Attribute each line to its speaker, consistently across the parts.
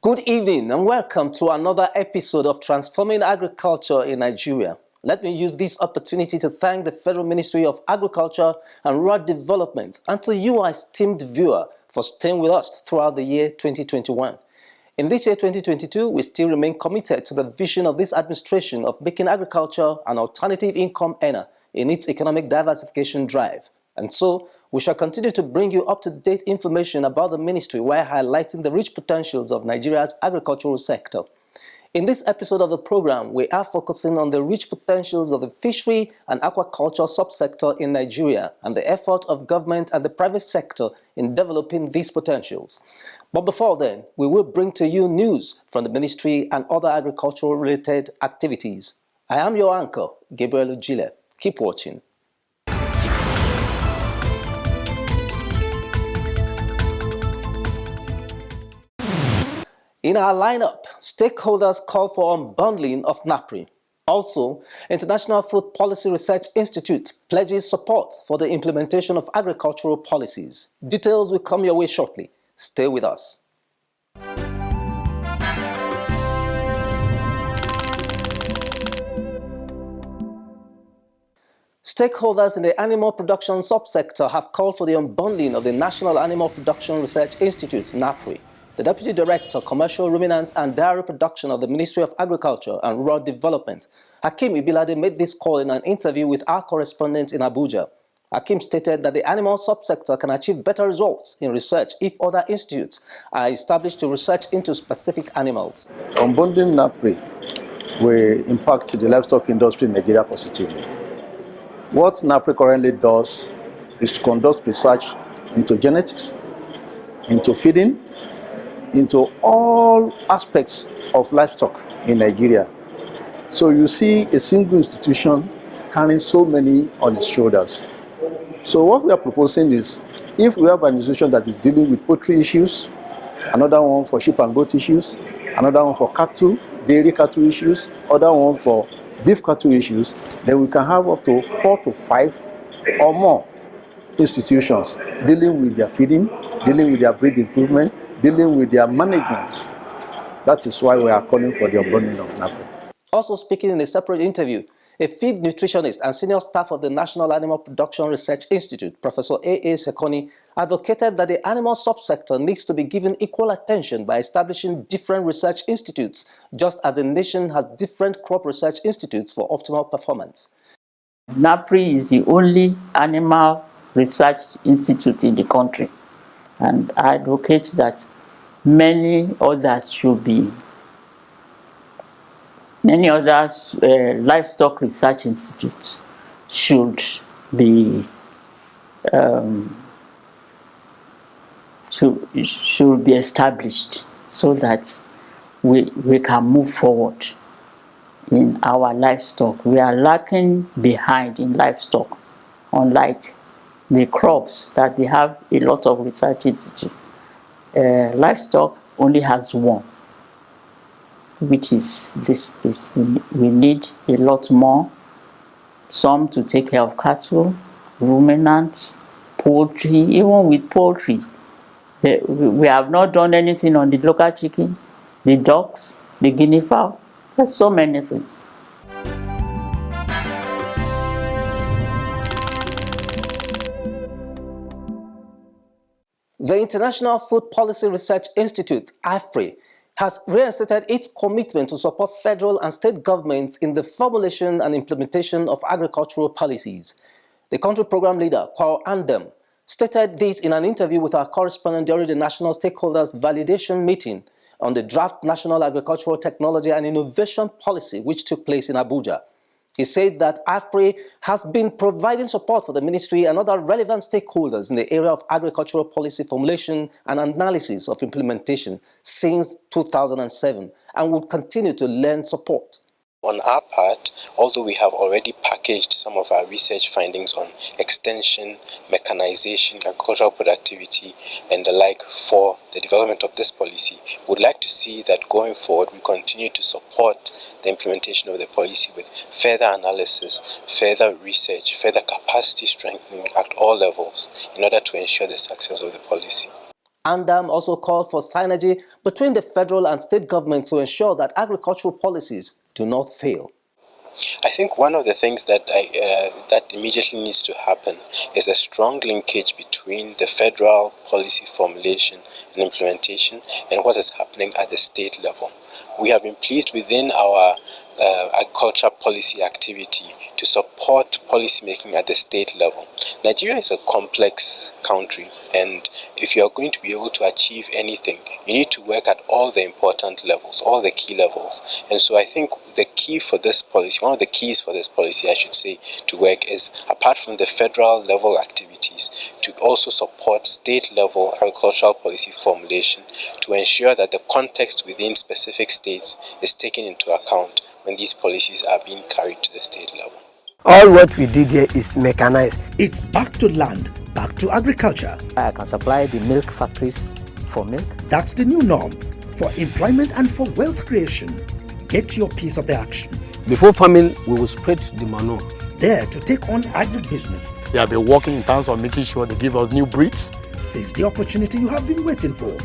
Speaker 1: Good evening and welcome to another episode of Transforming Agriculture in Nigeria. Let me use this opportunity to thank the Federal Ministry of Agriculture and Rural Development and to you, our esteemed viewer, for staying with us throughout the year 2021. In this year 2022, we still remain committed to the vision of this administration of making agriculture an alternative income earner in its economic diversification drive. And so, we shall continue to bring you up-to-date information about the ministry while highlighting the rich potentials of Nigeria's agricultural sector. In this episode of the program, we are focusing on the rich potentials of the fishery and aquaculture subsector in Nigeria and the effort of government and the private sector in developing these potentials. But before then, we will bring to you news from the ministry and other agricultural-related activities. I am your anchor, Gabriel Ujile. Keep watching. In our lineup, stakeholders call for unbundling of NAPRI. Also, International Food Policy Research Institute pledges support for the implementation of agricultural policies. Details will come your way shortly. Stay with us. Stakeholders in the animal production subsector have called for the unbundling of the National Animal Production Research Institute, NAPRI. The Deputy Director, Commercial Ruminant and Dairy Production of the Ministry of Agriculture and Rural Development, Hakeem Ibilade, made this call in an interview with our correspondent in Abuja. Hakeem stated that the animal subsector can achieve better results in research if other institutes are established to research into specific animals.
Speaker 2: Unbundling NAPRI will impact the livestock industry in Nigeria positively. What NAPRI currently does is to conduct research into genetics, into feeding, into all aspects of livestock in Nigeria. So you see a single institution carrying so many on its shoulders. So what we are proposing is, if we have an institution that is dealing with poultry issues, another one for sheep and goat issues, another one for cattle, dairy cattle issues, other one for beef cattle issues, then we can have up to 4 to 5 or more institutions dealing with their feeding, dealing with their breed improvement, dealing with their management. That is why we are calling for the unbundling of NAPRI.
Speaker 1: Also speaking in a separate interview, a feed nutritionist and senior staff of the National Animal Production Research Institute, Professor A.A. Sekoni, advocated that the animal subsector needs to be given equal attention by establishing different research institutes, just as the nation has different crop research institutes for optimal performance.
Speaker 3: NAPRI is the only animal research institute in the country, and I advocate that many other livestock research institutes should be established so that we can move forward in our livestock. We are lacking behind in livestock, unlike the crops that they have a lot of research institutes. Livestock only has one, which is this. We need a lot more, some to take care of cattle, ruminants, poultry. Even with poultry, we have not done anything on the local chicken, the ducks, the guinea fowl. There's so many things.
Speaker 1: The International Food Policy Research Institute, IFPRI, has reinstated its commitment to support federal and state governments in the formulation and implementation of agricultural policies. The country program leader, Kwao Andem, stated this in an interview with our correspondent during the National Stakeholders Validation Meeting on the draft National Agricultural Technology and Innovation Policy, which took place in Abuja. He said that IFPRI has been providing support for the ministry and other relevant stakeholders in the area of agricultural policy formulation and analysis of implementation since 2007 and will continue to lend support.
Speaker 4: On our part, although we have already packaged some of our research findings on extension, mechanization, agricultural productivity, and the like for the development of this policy, we would like to see that going forward we continue to support the implementation of the policy with further analysis, further research, further capacity strengthening at all levels in order to ensure the success of the policy.
Speaker 1: Andam also called for synergy between the federal and state governments to ensure that agricultural policies do not fail.
Speaker 4: I think one of the things that that immediately needs to happen is a strong linkage between the federal policy formulation and implementation and what is happening at the state level. We have been pleased within our agriculture policy activity to support policy making at the state level. Nigeria is a complex country, and if you are going to be able to achieve anything, you need to work at all the important levels, all the key levels. And so I think the key for this policy, one of the keys for this policy, I should say, to work is, apart from the federal level activities, to also support state level agricultural policy formulation to ensure that the context within specific states is taken into account when these policies are being carried to the state level.
Speaker 5: All what we did here is mechanized.
Speaker 6: It's back to land, back to agriculture.
Speaker 7: I can supply the milk factories for milk.
Speaker 6: That's the new norm for employment and for wealth creation. Get your piece of the action.
Speaker 8: Before farming, we will spread the manure.
Speaker 6: There to take on agribusiness.
Speaker 9: They have been working in terms of making sure they give us new breeds.
Speaker 6: Seize the opportunity you have been waiting for.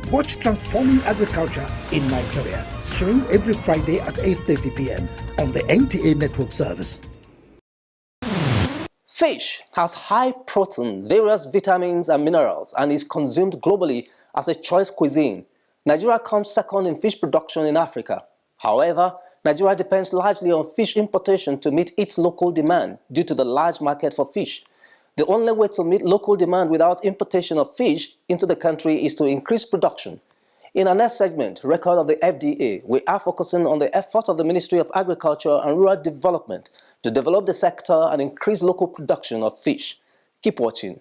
Speaker 6: Watch Transforming Agriculture in Nigeria, showing every Friday at 8:30 p.m. on the NTA network service.
Speaker 1: Fish has high protein, various vitamins and minerals, and is consumed globally as a choice cuisine. Nigeria comes second in fish production in Africa. However, Nigeria depends largely on fish importation to meet its local demand due to the large market for fish. The only way to meet local demand without importation of fish into the country is to increase production. In our next segment, Record of the FDA, we are focusing on the effort of the Ministry of Agriculture and Rural Development to develop the sector and increase local production of fish. Keep watching.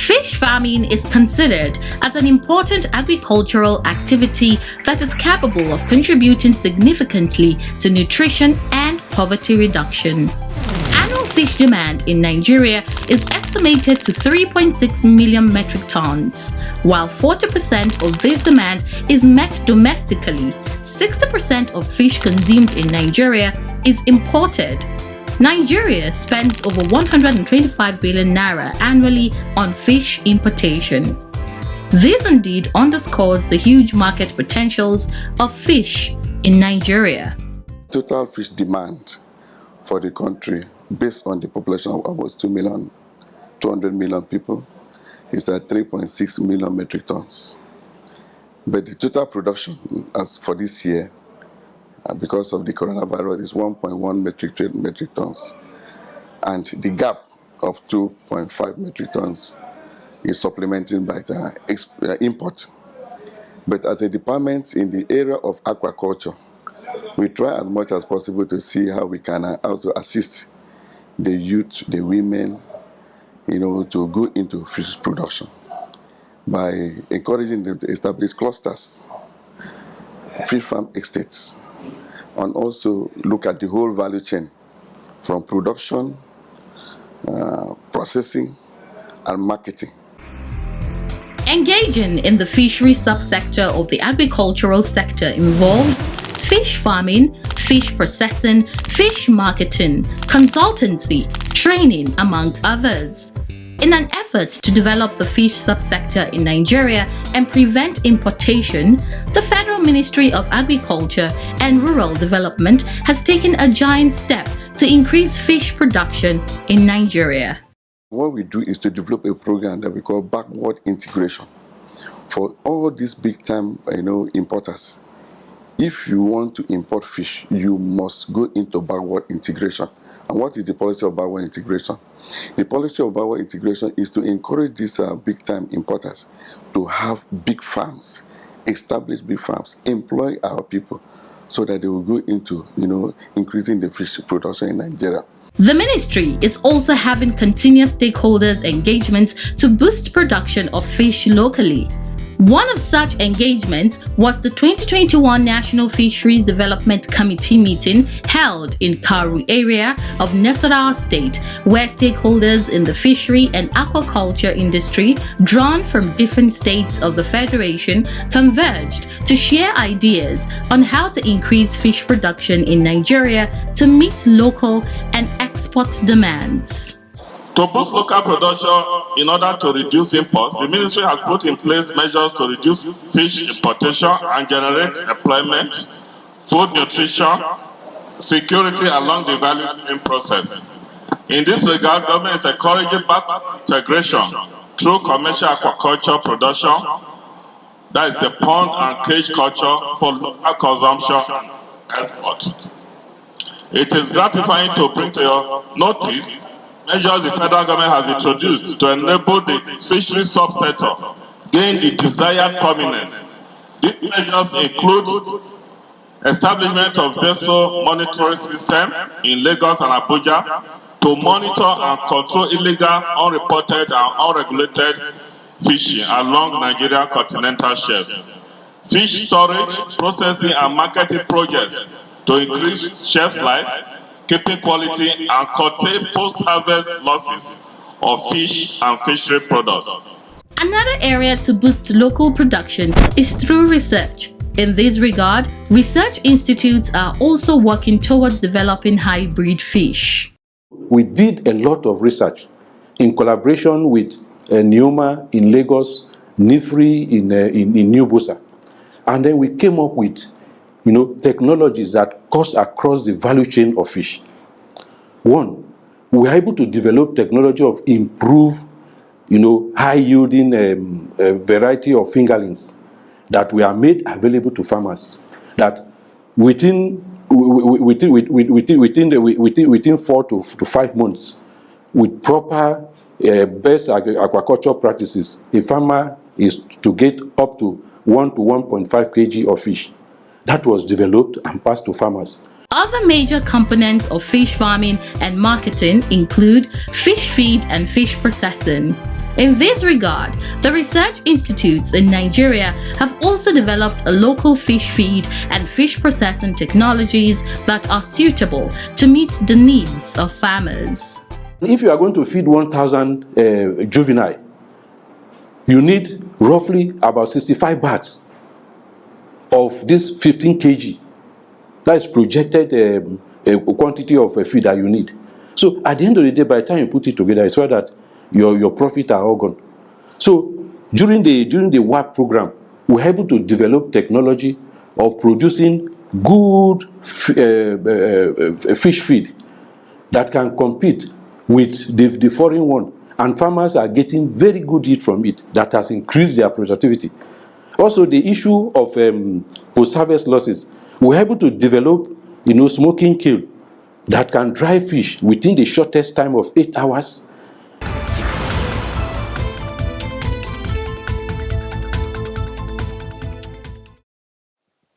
Speaker 10: Fish farming is considered as an important agricultural activity that is capable of contributing significantly to nutrition and poverty reduction. Annual fish demand in Nigeria is estimated to 3.6 million metric tons. While 40% of this demand is met domestically, 60% of fish consumed in Nigeria is imported. Nigeria spends over 125 billion naira annually on fish importation. This indeed underscores the huge market potentials of fish in Nigeria.
Speaker 11: Total fish demand for the country, based on the population of almost 200 million people, is at 3.6 million metric tons. But the total production as for this year, because of the coronavirus, is 1.1 metric tons. And the gap of 2.5 metric tons is supplemented by the import. But as a department in the area of aquaculture, we try as much as possible to see how we can also assist the youth, the women, to go into fish production by encouraging them to establish clusters, fish farm estates, and also look at the whole value chain from production, processing, and marketing.
Speaker 10: Engaging in the fishery subsector of the agricultural sector involves fish farming, fish processing, fish marketing, consultancy, training, among others. In an effort to develop the fish subsector in Nigeria and prevent importation, the Federal Ministry of Agriculture and Rural Development has taken a giant step to increase fish production in Nigeria.
Speaker 11: What we do is to develop a program that we call backward integration for all these big-time, importers. If you want to import fish, you must go into backward integration. And what is the policy of backward integration? The policy of backward integration is to encourage these big-time importers to have big farms, establish big farms, employ our people, so that they will go into, increasing the fish production in Nigeria.
Speaker 10: The ministry is also having continuous stakeholders engagements to boost production of fish locally. One of such engagements was the 2021 National Fisheries Development Committee meeting held in Karu area of Nasarawa State, where stakeholders in the fishery and aquaculture industry, drawn from different states of the Federation, converged to share ideas on how to increase fish production in Nigeria to meet local and export demands.
Speaker 12: To boost local production in order to reduce imports, the ministry has put in place measures to reduce fish importation and generate employment, food nutrition, security along the value chain process. In this regard, government is encouraging back integration through commercial aquaculture production, that is the pond and cage culture for local consumption and export. It is gratifying to bring to your notice measures the federal government has introduced to enable the fishery subsector gain the desired prominence. These measures include establishment of vessel monitoring system in Lagos and Abuja to monitor and control illegal, unreported and unregulated fishing along Nigeria continental shelf. Fish storage, processing and marketing projects to increase shelf life, keeping quality and curtail post-harvest losses of fish and fishery products.
Speaker 10: Another area to boost local production is through research. In this regard, research institutes are also working towards developing hybrid fish.
Speaker 13: We did a lot of research in collaboration with Neoma in Lagos, NIFRI in New Busa. And then we came up with technologies that cut across the value chain of fish. One, we were able to develop technology of improved, high-yielding variety of fingerlings that were made available to farmers. That within 4 to 5 months, with proper best aquaculture practices, a farmer is to get up to 1 to 1.5 kg of fish. That was developed and passed to farmers.
Speaker 10: Other major components of fish farming and marketing include fish feed and fish processing. In this regard, the research institutes in Nigeria have also developed a local fish feed and fish processing technologies that are suitable to meet the needs of farmers.
Speaker 13: If you are going to feed 1,000 juvenile, you need roughly about 65 bags of this 15 kg. That is projected quantity of feed that you need. So at the end of the day, by the time you put it together, it's where that your profit are all gone. So during the WAP program, we were able to develop technology of producing good fish feed that can compete with the foreign one, and farmers are getting very good yield from it. That has increased their productivity. Also, the issue of post-harvest losses, we were able to develop smoking kill that can dry fish within the shortest time of 8 hours.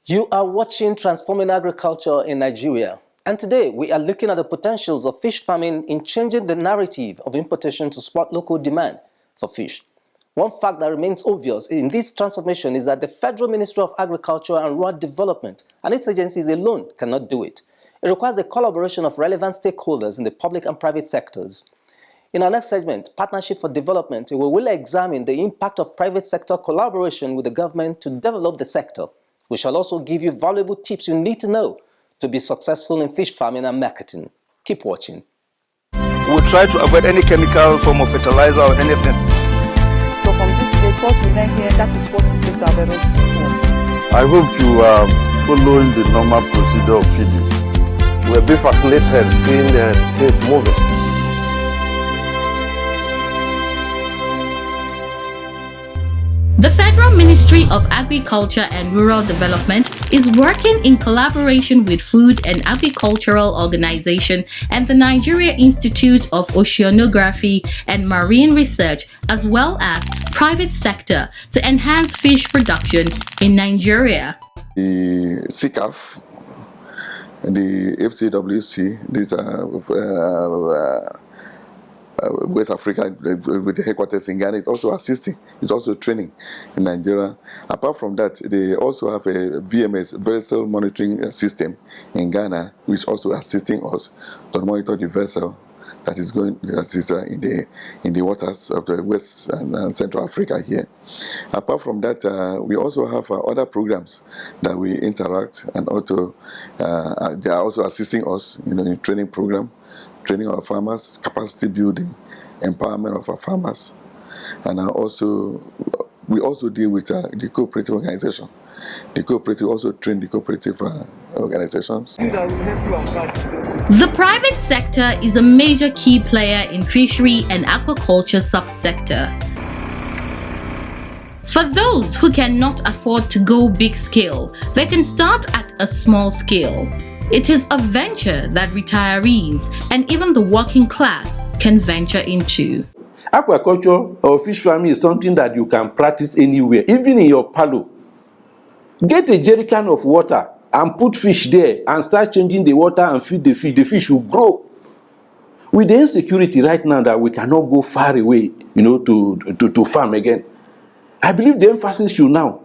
Speaker 1: You are watching Transforming Agriculture in Nigeria, and today we are looking at the potentials of fish farming in changing the narrative of importation to support local demand for fish. One fact that remains obvious in this transformation is that the Federal Ministry of Agriculture and Rural Development and its agencies alone cannot do it. It requires the collaboration of relevant stakeholders in the public and private sectors. In our next segment, Partnership for Development, we will examine the impact of private sector collaboration with the government to develop the sector. We shall also give you valuable tips you need to know to be successful in fish farming and marketing. Keep watching.
Speaker 14: We'll try to avoid any chemical form of fertilizer or anything.
Speaker 15: So from this place, what we learn here, that is what we take to our various people.
Speaker 16: I hope you are following the normal procedure of feeding.
Speaker 17: We'll be fascinated seeing things moving.
Speaker 10: The Federal Ministry of Agriculture and Rural Development is working in collaboration with Food and Agricultural Organization and the Nigeria Institute of Oceanography and Marine Research, as well as private sector, to enhance fish production in Nigeria.
Speaker 11: The CCAF, the FCWC, these are West Africa with the headquarters in Ghana. It's also assisting. It's also training in Nigeria. Apart from that, they also have a VMS, vessel monitoring system in Ghana, which is also assisting us to monitor the vessel that is in the waters of the West and Central Africa here. Apart from that, we also have other programs that we interact, and also they are also assisting us in training program, training our farmers, capacity building, empowerment of our farmers, and we also deal with the cooperative organization. The cooperative also train the cooperative organizations.
Speaker 10: The private sector is a major key player in fishery and aquaculture subsector. For those who cannot afford to go big scale, they can start at a small scale. It is a venture that retirees and even the working class can venture into.
Speaker 13: Aquaculture or fish farming is something that you can practice anywhere, even in your parlour. Get a jerrycan of water and put fish there and start changing the water and feed the fish. The fish will grow. With the insecurity right now that we cannot go far away, to farm again, I believe the emphasis should now,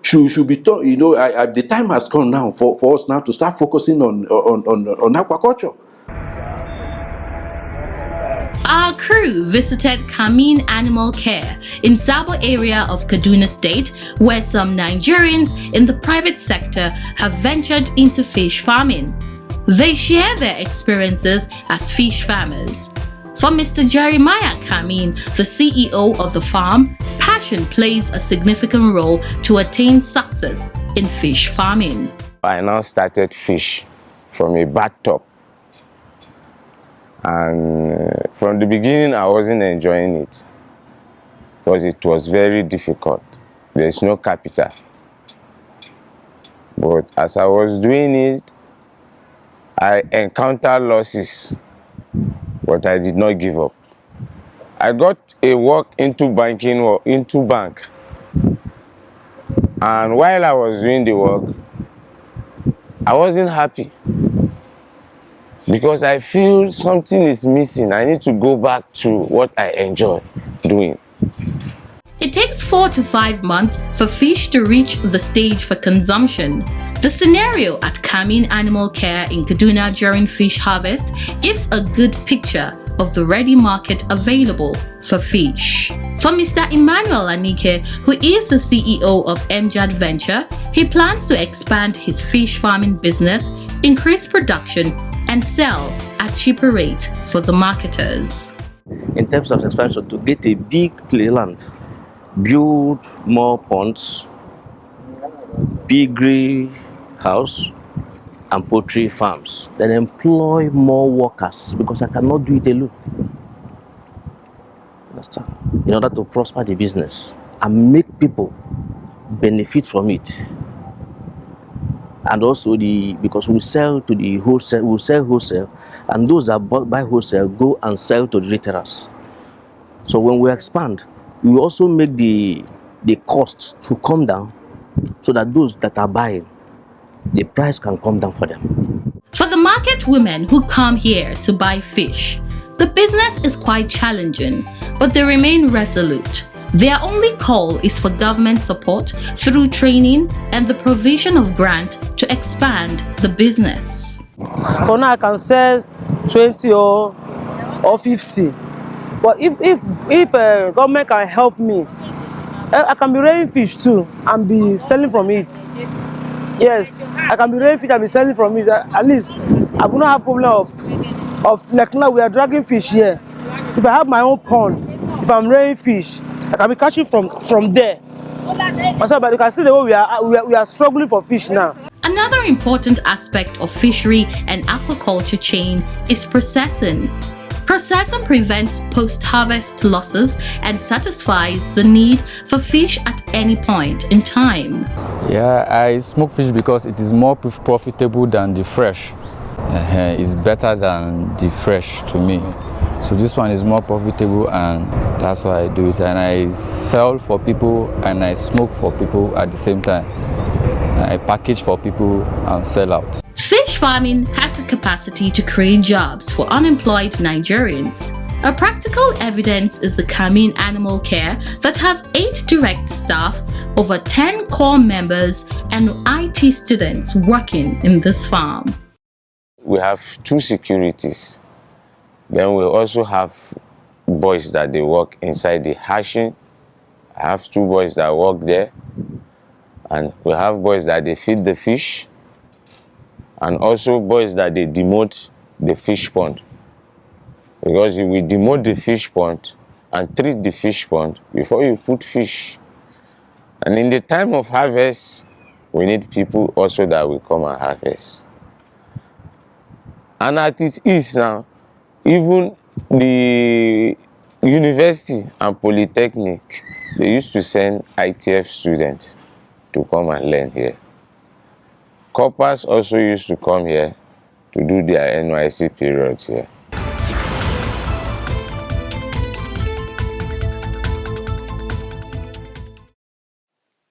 Speaker 13: should be taught. The time has come now for us now to start focusing on aquaculture.
Speaker 10: Our crew visited Kamin Animal Care in Sabo area of Kaduna State, where some Nigerians in the private sector have ventured into fish farming. They share their experiences as fish farmers. For Mr. Jeremiah Kamin, the CEO of the farm, passion plays a significant role to attain success in fish farming.
Speaker 18: I now started fish from a bathtub. And from the beginning, I wasn't enjoying it because it was very difficult. There's no capital. But as I was doing it, I encountered losses, but I did not give up. I got a work into bank. And while I was doing the work, I wasn't happy, because I feel something is missing. I need to go back to what I enjoy doing.
Speaker 10: It takes 4 to 5 months for fish to reach the stage for consumption. The scenario at Kamin Animal Care in Kaduna during fish harvest gives a good picture of the ready market available for fish. For Mr. Emmanuel Anike, who is the CEO of MJAD Venture, he plans to expand his fish farming business, increase production, and sell at cheaper rate for the marketers.
Speaker 19: In terms of expansion, to get a big playland, build more ponds, piggery house, and poultry farms, then employ more workers, because I cannot do it alone. Understand? In order to prosper the business and make people benefit from it. And also because we sell to the wholesale, we sell wholesale, and those that buy wholesale go and sell to the retailers. So when we expand, we also make the cost to come down, so that those that are buying, the price can come down for them.
Speaker 10: For the market women who come here to buy fish, the business is quite challenging, but they remain resolute. Their only call is for government support through training and the provision of grant to expand the business.
Speaker 20: For now, I can sell 20 or 50. But if government can help me, I can be rearing fish too and be selling from it. Yes, I can be rearing fish and be selling from it. At least I will not have problem of like now we are dragging fish here. If I have my own pond, if I'm rearing fish, I can be catching from there. But you can see the way we are struggling for fish now.
Speaker 10: Another important aspect of fishery and aquaculture chain is processing. Processing prevents post-harvest losses and satisfies the need for fish at any point in time.
Speaker 21: Yeah, I smoke fish because it is more profitable than the fresh. It's better than the fresh to me. So this one is more profitable, and that's why I do it. And I sell for people and I smoke for people at the same time. I package for people and sell out.
Speaker 10: Fish farming has the capacity to create jobs for unemployed Nigerians. A practical evidence is the Kamin Animal Care that has 8 direct staff, over 10 core members, and IT students working in this farm.
Speaker 18: We have 2 securities. Then we also have boys that they work inside the hatching. I have 2 boys that work there. And we have boys that they feed the fish. And also boys that they demote the fish pond. Because you will demote the fish pond and treat the fish pond before you put fish. And in the time of harvest, we need people also that will come and harvest. And as it is now, even the university and polytechnic, they used to send ITF students to come and learn here. Corpers also used to come here to do their NYC period here.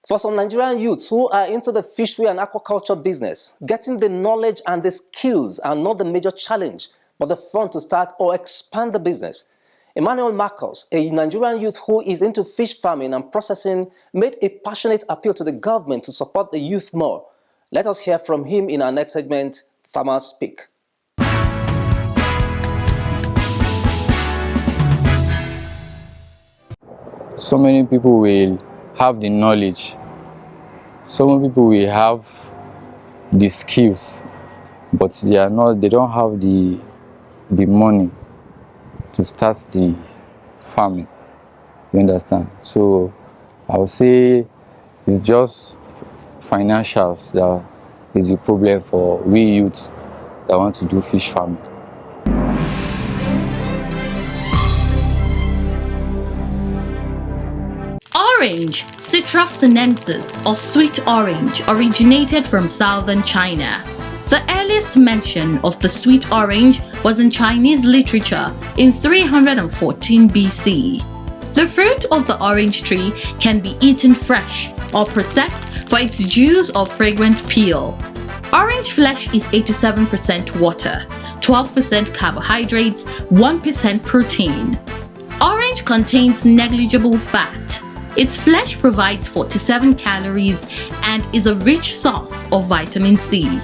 Speaker 1: For some Nigerian youths who are into the fishery and aquaculture business, getting the knowledge and the skills are not the major challenge, but the fun to start or expand the business. Emmanuel Marcos, a Nigerian youth who is into fish farming and processing, made a passionate appeal to the government to support the youth more. Let us hear from him in our next segment, Farmers Speak.
Speaker 21: So many people will have the knowledge. Some people will have the skills, but they don't have the money to start the farming. You understand? So I would say it's just financials that is the problem for we youths that want to do fish farming.
Speaker 10: Orange, Citrus sinensis, or sweet orange, originated from southern China. The earliest mention of the sweet orange was in Chinese literature in 314 BC. The fruit of the orange tree can be eaten fresh or processed for its juice or fragrant peel. Orange flesh is 87% water, 12% carbohydrates, 1% protein. Orange contains negligible fat. Its flesh provides 47 calories and is a rich source of vitamin C.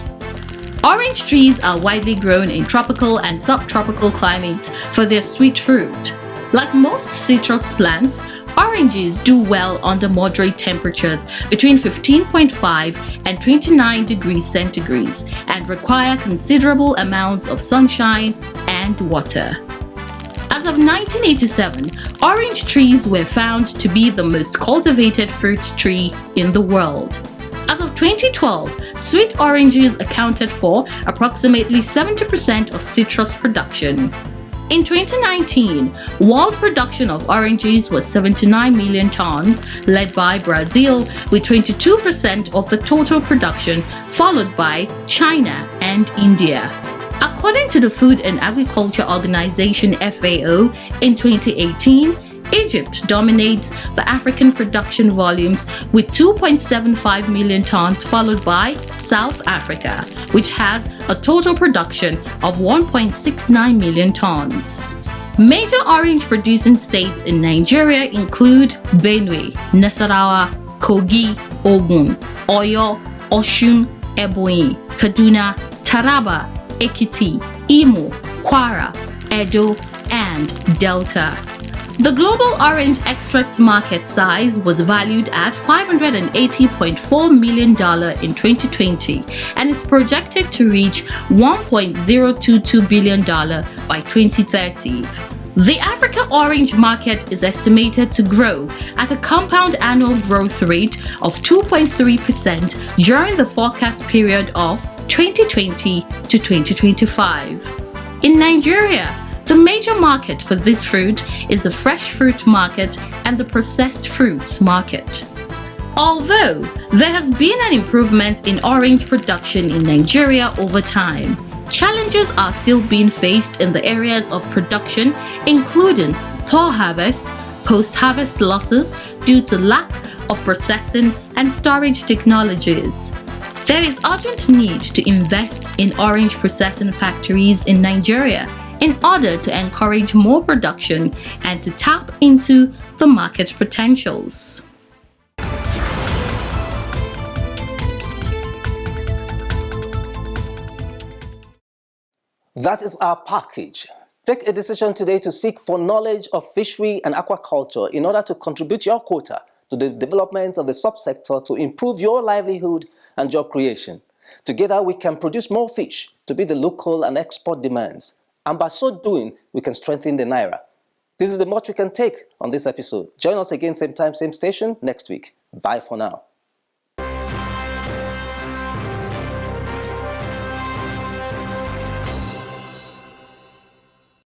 Speaker 10: Orange trees are widely grown in tropical and subtropical climates for their sweet fruit. Like most citrus plants, oranges do well under moderate temperatures between 15.5 and 29 degrees centigrade and require considerable amounts of sunshine and water. As of 1987, orange trees were found to be the most cultivated fruit tree in the world. As of 2012, sweet oranges accounted for approximately 70% of citrus production. In 2019, world production of oranges was 79 million tons, led by Brazil with 22% of the total production, followed by China and India. According to the Food and Agriculture Organization FAO, in 2018, Egypt dominates the African production volumes with 2.75 million tons, followed by South Africa, which has a total production of 1.69 million tons. Major orange producing states in Nigeria include Benue, Nasarawa, Kogi, Ogun, Oyo, Osun, Ebonyi, Kaduna, Taraba, Ekiti, Imo, Kwara, Edo, and Delta. The global orange extracts market size was valued at $580.4 million in 2020 and is projected to reach $1.022 billion by 2030. The Africa orange market is estimated to grow at a compound annual growth rate of 2.3% during the forecast period of 2020 to 2025. In Nigeria, the major market for this fruit is the fresh fruit market and the processed fruits market. Although there has been an improvement in orange production in Nigeria over time, challenges are still being faced in the areas of production, including poor harvest, post-harvest losses due to lack of processing and storage technologies. There is urgent need to invest in orange processing factories in Nigeria in order to encourage more production and to tap into the market potentials.
Speaker 1: That is our package. Take a decision today to seek for knowledge of fishery and aquaculture in order to contribute your quota to the development of the subsector to improve your livelihood and job creation. Together, we can produce more fish to meet the local and export demands. And by so doing, we can strengthen the Naira. This is the much we can take on this episode. Join us again, same time, same station next week. Bye for now.